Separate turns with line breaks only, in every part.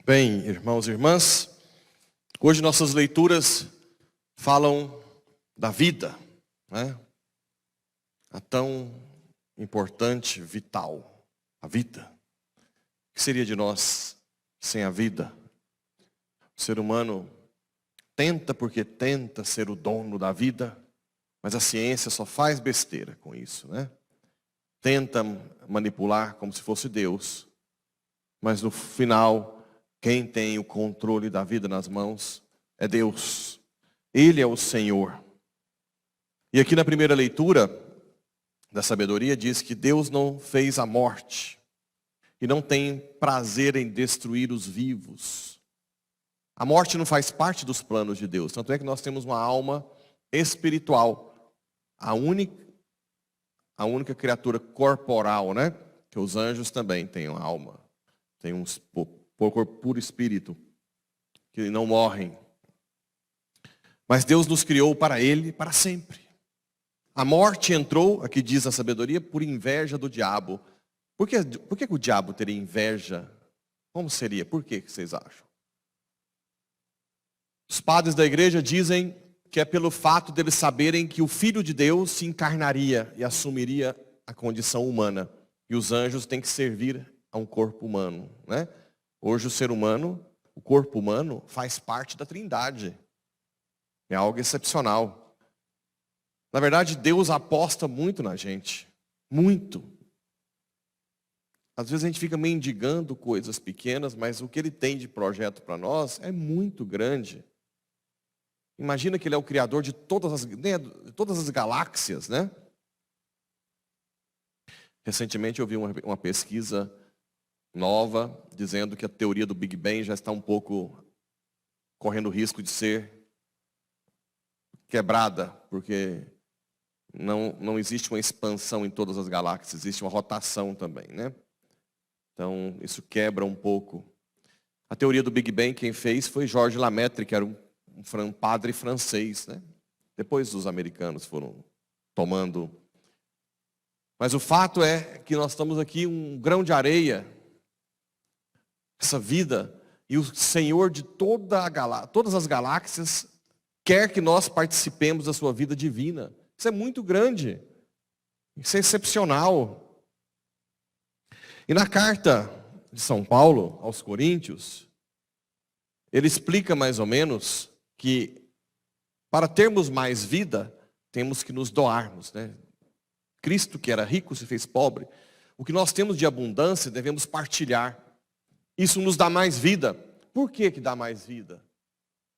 Bem, irmãos e irmãs, hoje nossas leituras falam da vida, né? A tão importante, vital, a vida. O que seria de nós sem a vida? O ser humano tenta porque tenta ser o dono da vida, mas a ciência só faz besteira com isso, né? Tenta manipular como se fosse Deus, mas no final, quem tem o controle da vida nas mãos é Deus. Ele é o Senhor. E aqui na primeira leitura da sabedoria diz que Deus não fez a morte e não tem prazer em destruir os vivos. A morte não faz parte dos planos de Deus. Tanto é que nós temos uma alma espiritual. A única criatura corporal, né? Que os anjos também têm uma alma. Tem um corpo puro espírito, que não morrem. Mas Deus nos criou para Ele, para sempre. A morte entrou, aqui diz a sabedoria, por inveja do diabo. Por que o diabo teria inveja? Como seria? Por que vocês acham? Os padres da igreja dizem que é pelo fato deles saberem que o Filho de Deus se encarnaria e assumiria a condição humana. E os anjos têm que servir a um corpo humano, né? Hoje o ser humano, o corpo humano, faz parte da Trindade. É algo excepcional. Na verdade, Deus aposta muito na gente. Muito. Às vezes a gente fica mendigando coisas pequenas, mas o que Ele tem de projeto para nós é muito grande. Imagina que Ele é o criador de todas as galáxias, né? Recentemente eu vi uma pesquisa nova, dizendo que a teoria do Big Bang já está um pouco correndo o risco de ser quebrada, porque não existe uma expansão em todas as galáxias, existe uma rotação também, né? Então, isso quebra um pouco. A teoria do Big Bang, quem fez foi Georges Lemaitre, que era um padre francês, né? Depois os americanos foram tomando. Mas o fato é que nós estamos aqui um grão de areia, essa vida, e o Senhor de todas as galáxias quer que nós participemos da sua vida divina. Isso é muito grande. Isso é excepcional. E na carta de São Paulo aos Coríntios, ele explica mais ou menos que para termos mais vida, temos que nos doarmos, né? Cristo, que era rico, se fez pobre. O que nós temos de abundância, devemos partilhar. Isso nos dá mais vida. Por que dá mais vida?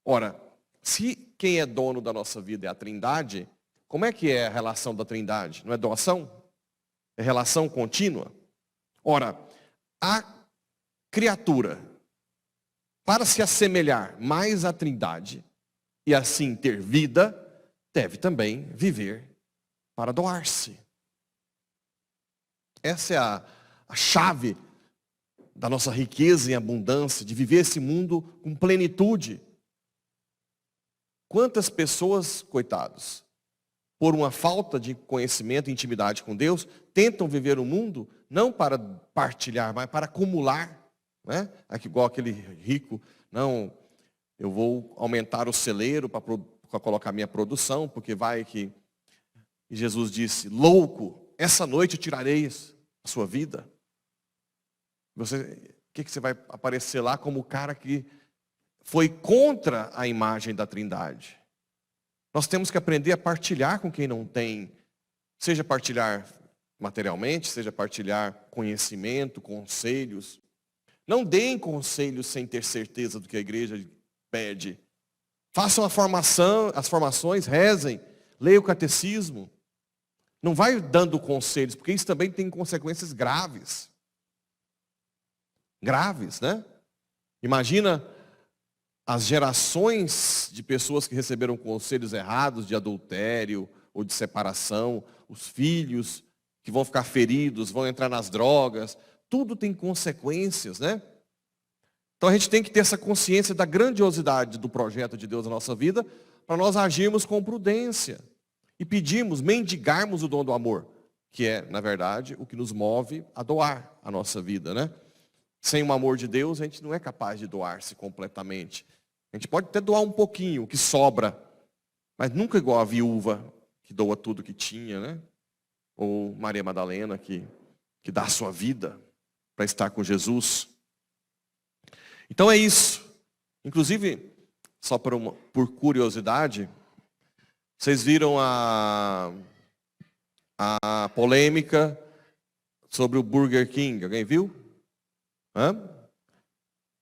Ora, se quem é dono da nossa vida é a Trindade, como é que é a relação da Trindade? Não é doação? É relação contínua? Ora, a criatura, para se assemelhar mais à Trindade e assim ter vida, deve também viver para doar-se. Essa é a chave da nossa riqueza em abundância, de viver esse mundo com plenitude. Quantas pessoas, coitados, por uma falta de conhecimento e intimidade com Deus, tentam viver o mundo não para partilhar, mas para acumular, né? Igual aquele rico, não, eu vou aumentar o celeiro para colocar minha produção, porque vai que... E Jesus disse, louco, essa noite eu tirarei a sua vida. O que você vai aparecer lá como o cara que foi contra a imagem da Trindade? Nós temos que aprender a partilhar com quem não tem, seja partilhar materialmente, seja partilhar conhecimento, conselhos. Não deem conselhos sem ter certeza do que a igreja pede. Façam as formações, rezem, leiam o catecismo. Não vai dando conselhos, porque isso também tem consequências graves. Graves, né? Imagina as gerações de pessoas que receberam conselhos errados de adultério ou de separação, os filhos que vão ficar feridos, vão entrar nas drogas, Tudo tem consequências, né? Então a gente tem que ter essa consciência da grandiosidade do projeto de Deus na nossa vida, para nós agirmos com prudência e pedirmos, mendigarmos o dom do amor, que é, na verdade, o que nos move a doar a nossa vida, né? Sem o amor de Deus, a gente não é capaz de doar-se completamente. A gente pode até doar um pouquinho, o que sobra, mas nunca igual a viúva que doa tudo que tinha, né? Ou Maria Madalena que dá a sua vida para estar com Jesus. Então é isso. Inclusive, só por curiosidade, vocês viram a polêmica sobre o Burger King? Alguém viu?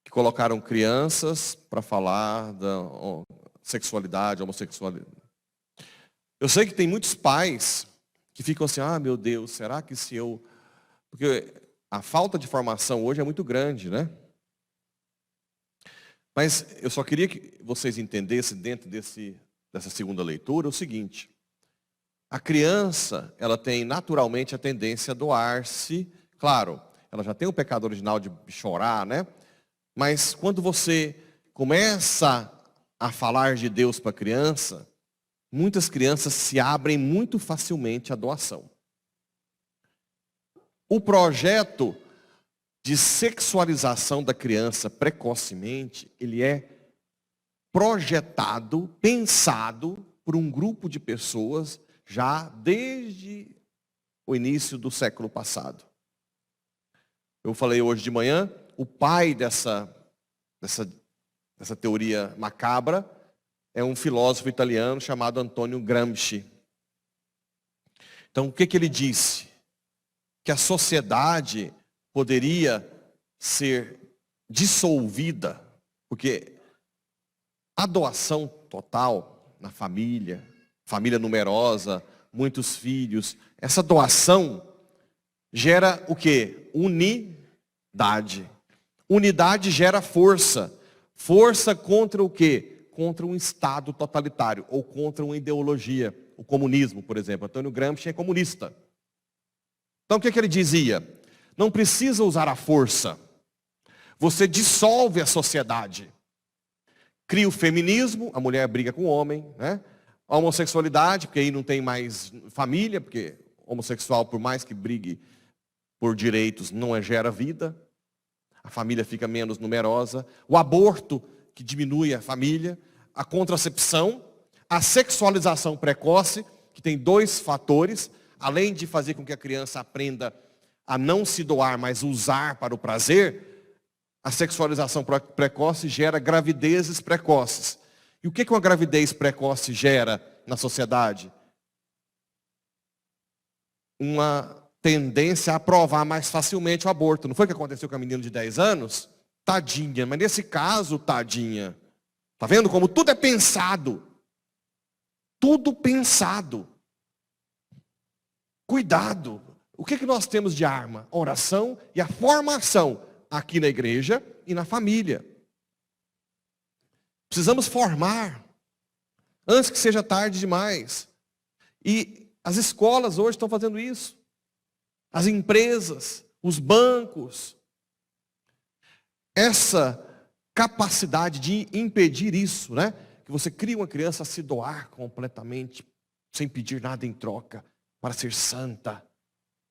Que colocaram crianças para falar da sexualidade, homossexualidade. Eu sei que tem muitos pais que ficam assim, meu Deus, será que se eu... Porque a falta de formação hoje é muito grande, né? Mas eu só queria que vocês entendessem dentro dessa segunda leitura o seguinte. A criança, ela tem naturalmente a tendência a doar-se. Claro, ela já tem o pecado original de chorar, né? Mas quando você começa a falar de Deus para a criança, muitas crianças se abrem muito facilmente à doação. O projeto de sexualização da criança precocemente, ele é projetado, pensado por um grupo de pessoas já desde o início do século passado. Eu falei hoje de manhã, o pai dessa teoria macabra é um filósofo italiano chamado Antonio Gramsci. Então, o que ele disse? Que a sociedade poderia ser dissolvida, porque a doação total na família numerosa, muitos filhos, essa doação gera o quê? Unidade. Unidade gera força. Força contra o quê? Contra um Estado totalitário, ou contra uma ideologia. O comunismo, por exemplo. Antônio Gramsci é comunista. Então o que ele dizia? Não precisa usar a força. Você dissolve a sociedade. Cria o feminismo, a mulher briga com o homem, né? A homossexualidade, porque aí não tem mais família, porque homossexual, por mais que brigue por direitos, não gera vida. A família fica menos numerosa. O aborto, que diminui a família. A contracepção. A sexualização precoce, que tem dois fatores. Além de fazer com que a criança aprenda a não se doar, mas usar para o prazer, a sexualização precoce gera gravidezes precoces. E o que uma gravidez precoce gera na sociedade? Uma tendência a aprovar mais facilmente o aborto. Não foi o que aconteceu com a menina de 10 anos? Tadinha, mas nesse caso, tadinha. Está vendo como tudo é pensado? Tudo pensado. Cuidado. O que nós temos de arma? A oração e a formação aqui na igreja e na família. Precisamos formar antes que seja tarde demais. E as escolas hoje estão fazendo isso. As empresas, os bancos. Essa capacidade de impedir isso, né? Que você cria uma criança a se doar completamente, sem pedir nada em troca, para ser santa,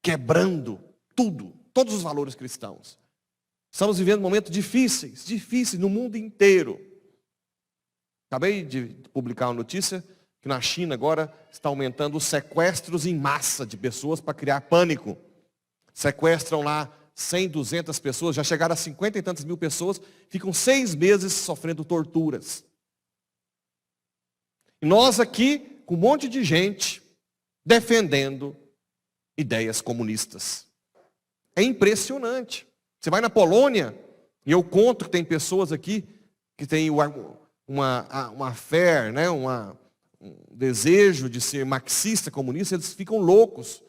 quebrando tudo, todos os valores cristãos. Estamos vivendo momentos difíceis no mundo inteiro. Acabei de publicar uma notícia que na China agora está aumentando os sequestros em massa de pessoas para criar pânico. Sequestram lá 100, 200 pessoas, já chegaram a 50 e tantas mil pessoas, ficam 6 meses sofrendo torturas. E nós aqui, com um monte de gente, defendendo ideias comunistas. É impressionante. Você vai na Polônia, e eu conto que tem pessoas aqui que têm uma fé, né, um desejo de ser marxista, comunista, eles ficam loucos.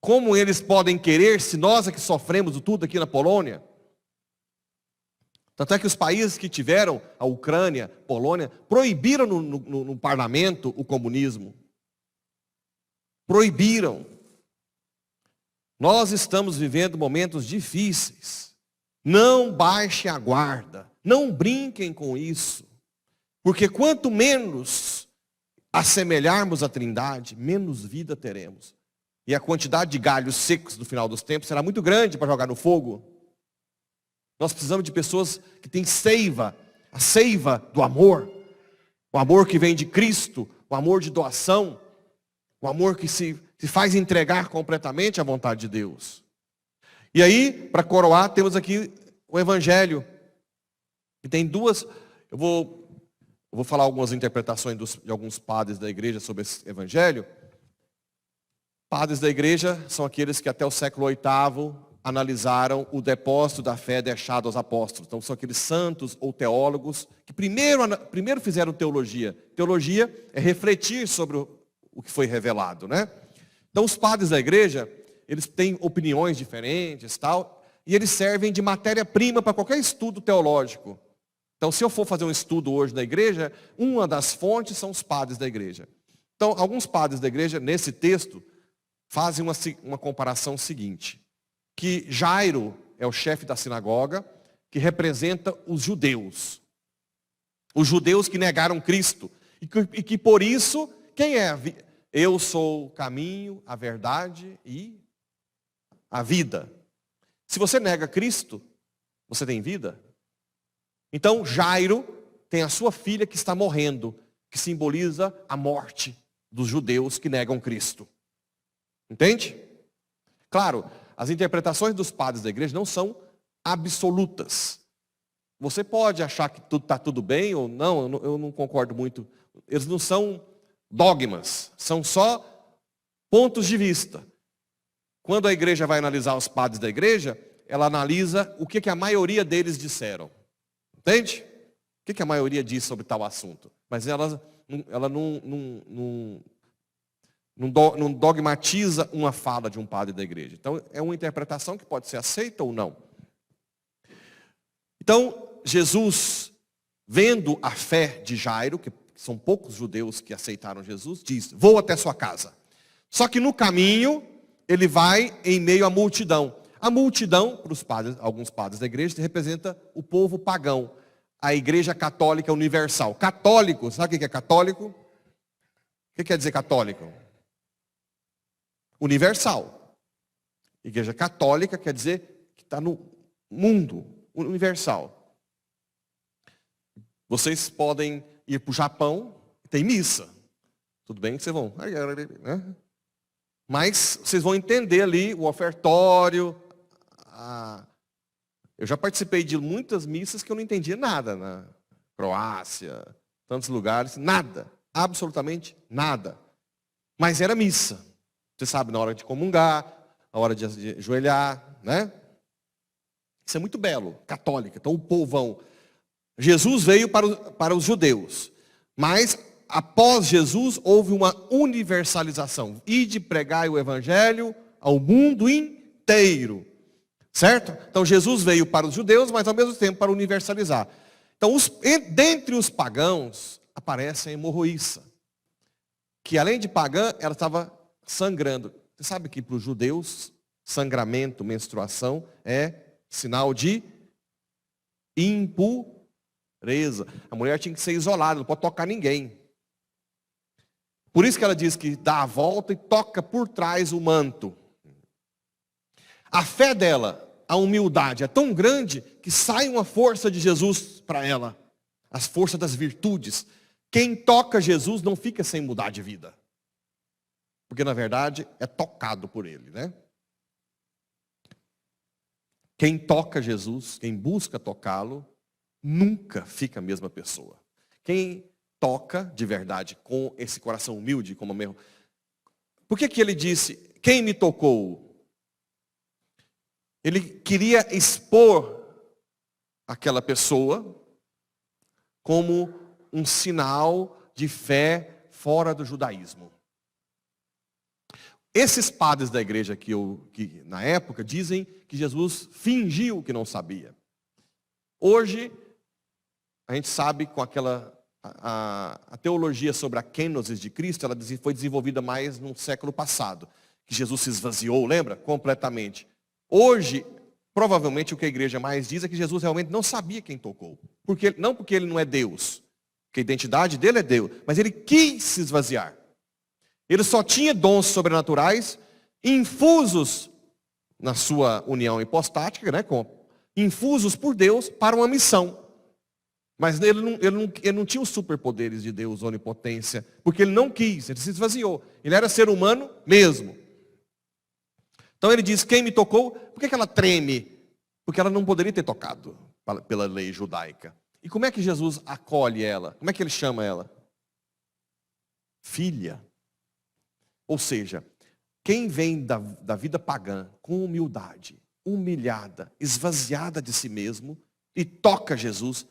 Como eles podem querer, se nós é que sofremos tudo aqui na Polônia? Tanto é que os países que tiveram, a Ucrânia, Polônia, proibiram no parlamento o comunismo. Proibiram. Nós estamos vivendo momentos difíceis. Não baixem a guarda. Não brinquem com isso. Porque quanto menos assemelharmos a Trindade, menos vida teremos. E a quantidade de galhos secos no final dos tempos será muito grande para jogar no fogo. Nós precisamos de pessoas que têm seiva, a seiva do amor. O amor que vem de Cristo, o amor de doação, o amor que se faz entregar completamente à vontade de Deus. E aí, para coroar, temos aqui o Evangelho. E tem duas, eu vou falar algumas interpretações de alguns padres da igreja sobre esse Evangelho. Padres da igreja são aqueles que até o século VIII analisaram o depósito da fé deixado aos apóstolos. Então são aqueles santos ou teólogos que primeiro fizeram teologia. Teologia é refletir sobre o que foi revelado, né? Então os padres da igreja, eles têm opiniões diferentes, tal, e eles servem de matéria-prima para qualquer estudo teológico. Então se eu for fazer um estudo hoje na igreja, uma das fontes são os padres da igreja. Então alguns padres da igreja, nesse texto, fazem uma comparação seguinte, que Jairo é o chefe da sinagoga, que representa os judeus que negaram Cristo, e que por isso, quem é? Eu sou o caminho, a verdade e a vida. Se você nega Cristo, você tem vida? Então Jairo tem a sua filha que está morrendo, que simboliza a morte dos judeus que negam Cristo. Entende? Claro, as interpretações dos padres da igreja não são absolutas. Você pode achar que tudo está tudo bem ou não, eu não concordo muito. Eles não são dogmas, são só pontos de vista. Quando a igreja vai analisar os padres da igreja, ela analisa o que a maioria deles disseram. Entende? O que a maioria diz sobre tal assunto. Mas ela não dogmatiza uma fala de um padre da igreja. Então, é uma interpretação que pode ser aceita ou não. Então, Jesus, vendo a fé de Jairo, que são poucos judeus que aceitaram Jesus, diz, vou até sua casa. Só que no caminho, ele vai em meio à multidão. A multidão, para os padres, alguns padres da igreja, representa o povo pagão. A igreja católica universal. Católico, sabe o que é católico? O que quer dizer católico? Universal. Igreja católica quer dizer que está no mundo universal. Vocês podem ir para o Japão, tem missa. Tudo bem que vocês vão. Né? Mas vocês vão entender ali o ofertório. Eu já participei de muitas missas que eu não entendia nada. Na Croácia, tantos lugares, nada. Absolutamente nada. Mas era missa. Você sabe, na hora de comungar, na hora de ajoelhar, né? Isso é muito belo, católica. Então o povão. Jesus veio para os judeus. Mas após Jesus houve uma universalização. Ide pregai o evangelho ao mundo inteiro. Certo? Então Jesus veio para os judeus, mas ao mesmo tempo para universalizar. Então dentre os pagãos aparece a hemorroíça. Que além de pagã, ela estava sangrando. Você sabe que para os judeus, sangramento, menstruação, é sinal de impureza. A mulher tinha que ser isolada, não pode tocar ninguém. Por isso que ela diz que dá a volta e toca por trás o manto. A fé dela, a humildade é tão grande que sai uma força de Jesus para ela. As forças das virtudes. Quem toca Jesus não fica sem mudar de vida. Porque na verdade é tocado por ele, né? Quem toca Jesus, quem busca tocá-lo, nunca fica a mesma pessoa. Quem toca de verdade com esse coração humilde, como mesmo. Por que ele disse, quem me tocou? Ele queria expor aquela pessoa como um sinal de fé fora do judaísmo. Esses padres da igreja que na época dizem que Jesus fingiu que não sabia. Hoje, a gente sabe com a teologia sobre a kenosis de Cristo, ela foi desenvolvida mais no século passado. que Jesus se esvaziou, lembra? Completamente. Hoje, provavelmente o que a igreja mais diz é que Jesus realmente não sabia quem tocou. Não porque ele não é Deus, porque a identidade dele é Deus, mas ele quis se esvaziar. Ele só tinha dons sobrenaturais infusos na sua união hipostática, né, infusos por Deus para uma missão. Mas ele não tinha os superpoderes de Deus, onipotência, porque ele não quis, ele se esvaziou. Ele era ser humano mesmo. Então ele diz, quem me tocou? Por que ela treme? Porque ela não poderia ter tocado pela lei judaica. E como é que Jesus acolhe ela? Como é que ele chama ela? Filha. Ou seja, quem vem da vida pagã com humildade, humilhada, esvaziada de si mesmo, e toca Jesus,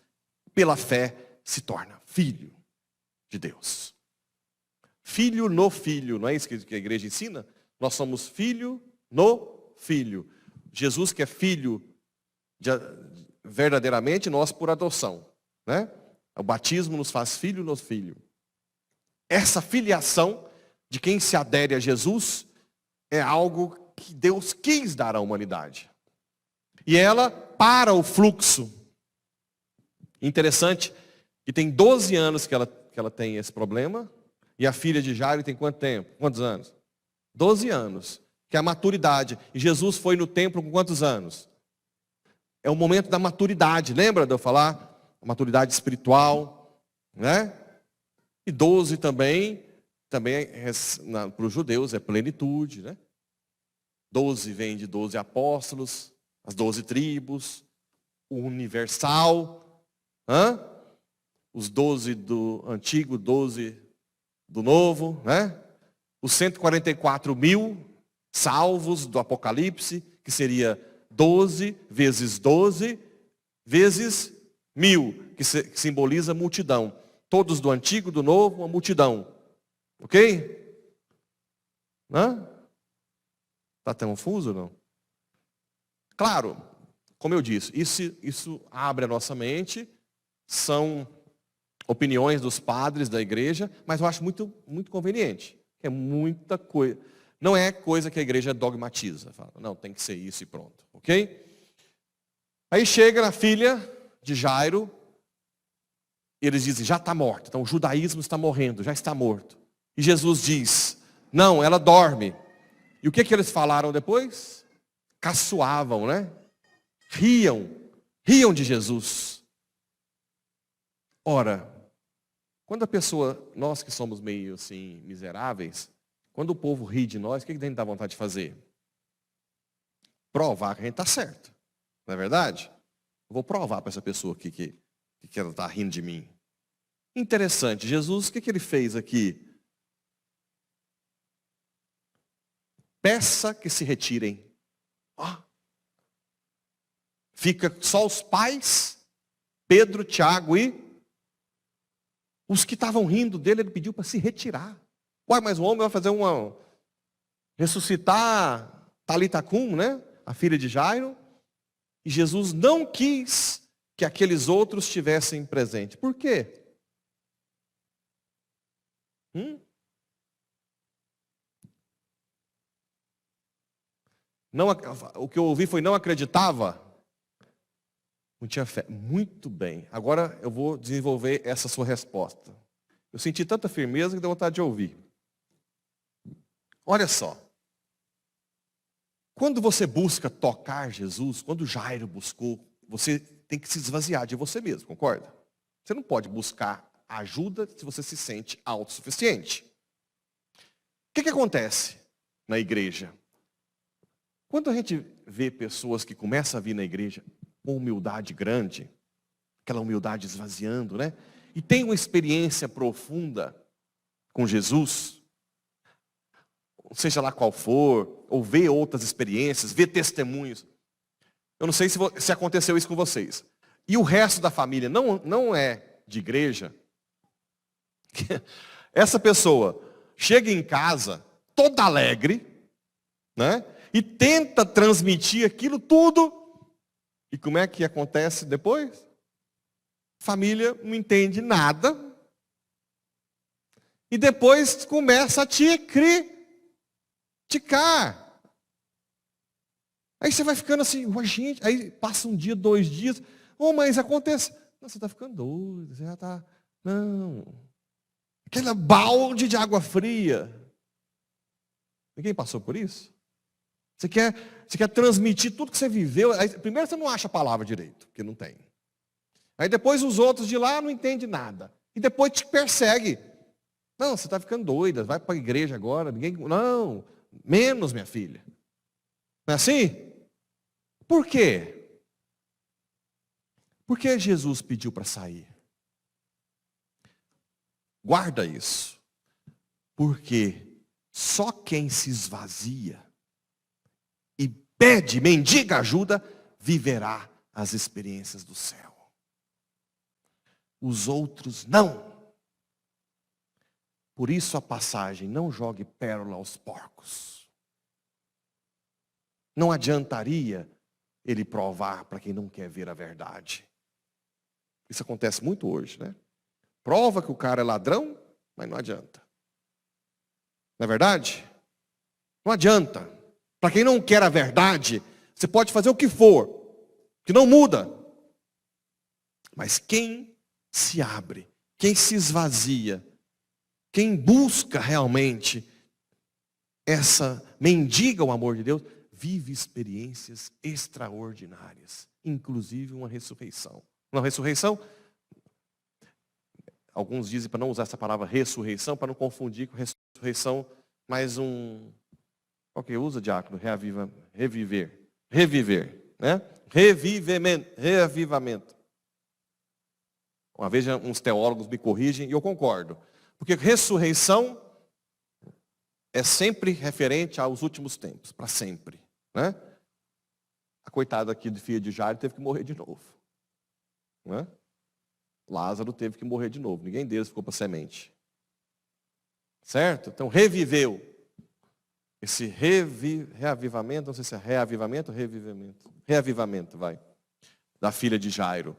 pela fé, se torna filho de Deus. Filho no filho, não é isso que a igreja ensina? Nós somos filho no filho. Jesus que é filho verdadeiramente, nós por adoção, né? O batismo nos faz filho no filho. Essa filiação de quem se adere a Jesus é algo que Deus quis dar à humanidade. E ela para o fluxo. Interessante que tem 12 anos que ela tem esse problema. E a filha de Jairo tem quanto tempo? Quantos anos? 12 anos. Que é a maturidade. E Jesus foi no templo com quantos anos? É o momento da maturidade. Lembra de eu falar? A maturidade espiritual. Né? E 12 também para os judeus é plenitude. Né? 12 vem de 12 apóstolos, as 12 tribos, o universal. Os 12 do antigo, 12 do novo, né? Os 144 mil salvos do Apocalipse, que seria 12 vezes 12 vezes 1000, que simboliza multidão. Todos do antigo, do novo, uma multidão. Ok? Está tão confuso, não? Claro, como eu disse, isso abre a nossa mente. São opiniões dos padres da igreja, mas eu acho muito, muito conveniente. É muita coisa. Não é coisa que a igreja dogmatiza. Fala, não, tem que ser isso e pronto. Ok? Aí chega na filha de Jairo, e eles dizem, já está morta. Então o judaísmo está morrendo, já está morto. E Jesus diz, não, ela dorme. E o que eles falaram depois? Caçoavam, né? Riam de Jesus. Ora, quando a pessoa, nós que somos meio assim, miseráveis, quando o povo ri de nós, o que a gente dá vontade de fazer? Provar que a gente está certo. Não é verdade? Eu vou provar para essa pessoa aqui que ela está rindo de mim. Interessante, Jesus, o que ele fez aqui? Peça que se retirem. Fica só os pais, Pedro, Tiago e os que estavam rindo dele, ele pediu para se retirar. Mas o homem vai fazer ressuscitar Talita Cum, né? A filha de Jairo. E Jesus não quis que aqueles outros estivessem presentes. Por quê? O que eu ouvi foi não acreditava. Não tinha fé. Muito bem. Agora eu vou desenvolver essa sua resposta. Eu senti tanta firmeza que deu vontade de ouvir. Olha só. Quando você busca tocar Jesus, quando Jairo buscou, você tem que se esvaziar de você mesmo, concorda? Você não pode buscar ajuda se você se sente autossuficiente. O que acontece na igreja? Quando a gente vê pessoas que começam a vir na igreja com humildade grande, aquela humildade esvaziando, né? E tem uma experiência profunda com Jesus, seja lá qual for, ou vê outras experiências, vê testemunhos. Eu não sei se aconteceu isso com vocês. E o resto da família não é de igreja. Essa pessoa chega em casa toda alegre, né? E tenta transmitir aquilo tudo. E como é que acontece depois? Família não entende nada. E depois começa a te Ticar. Aí você vai ficando assim, gente, aí passa um dia, 2 dias, mas acontece. Não, você está ficando doido, você já está. Não. Aquela balde de água fria. Ninguém passou por isso? Você quer transmitir tudo que você viveu. Aí, primeiro você não acha a palavra direito, porque não tem. Aí depois os outros de lá não entendem nada. E depois te persegue. Não, você está ficando doida, vai para a igreja agora. Não, menos, minha filha. Não é assim? Por quê? Por que Jesus pediu para sair? Guarda isso. Porque só quem se esvazia e pede, mendiga ajuda, viverá as experiências do céu. Os outros não. Por isso a passagem, não jogue pérola aos porcos. Não adiantaria ele provar para quem não quer ver a verdade. Isso acontece muito hoje, né? Prova que o cara é ladrão, mas não adianta. Não é verdade? Não adianta. Para quem não quer a verdade, você pode fazer o que for, que não muda. Mas quem se abre, quem se esvazia, quem busca realmente mendiga o amor de Deus, vive experiências extraordinárias, inclusive uma ressurreição. Uma ressurreição, alguns dizem para não usar essa palavra ressurreição, para não confundir com ressurreição, mas qual que usa, diácono? Reviver, né? Reavivamento. Uma vez uns teólogos me corrigem e eu concordo. Porque ressurreição é sempre referente aos últimos tempos, para sempre. Né? A coitada aqui de filha de Jairo teve que morrer de novo. Né? Lázaro teve que morrer de novo. Ninguém deles ficou para semente. Certo? Então reviveu. Esse reavivamento, não sei se é reavivamento ou revivamento. Reavivamento, vai. Da filha de Jairo.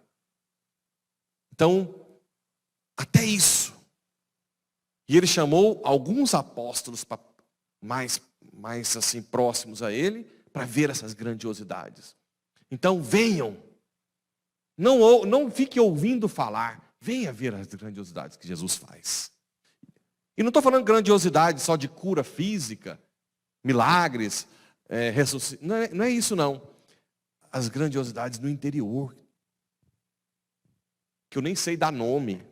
Então, até isso. E ele chamou alguns apóstolos mais assim próximos a ele para ver essas grandiosidades. Então venham. Não fique ouvindo falar. Venha ver as grandiosidades que Jesus faz. E não estou falando grandiosidade só de cura física, milagres, ressuscitação. Não é isso não. As grandiosidades no interior. Que eu nem sei dar nome.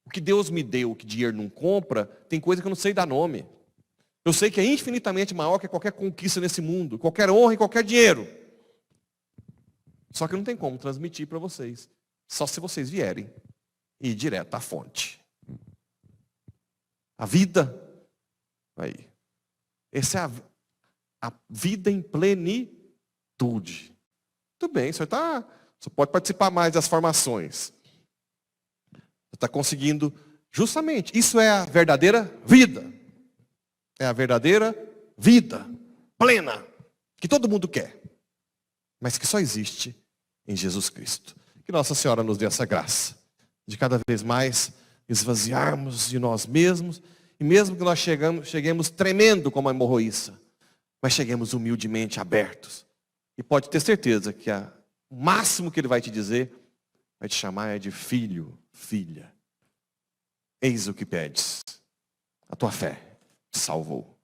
O que Deus me deu, que dinheiro não compra, tem coisa que eu não sei dar nome. Eu sei que é infinitamente maior que qualquer conquista nesse mundo, qualquer honra e qualquer dinheiro. Só que não tem como transmitir para vocês. Só se vocês vierem e ir direto à fonte. A vida, aí. Essa é a vida em plenitude. Tudo bem, você pode participar mais das formações. Você está conseguindo, justamente, isso é a verdadeira vida. É a verdadeira vida plena, que todo mundo quer, mas que só existe em Jesus Cristo. Que Nossa Senhora nos dê essa graça, de cada vez mais esvaziarmos de nós mesmos, e mesmo que nós cheguemos tremendo como a hemorroíça, mas cheguemos humildemente abertos. E pode ter certeza que o máximo que Ele vai te dizer, vai te chamar de filho, filha. Eis o que pedes. A tua fé te salvou.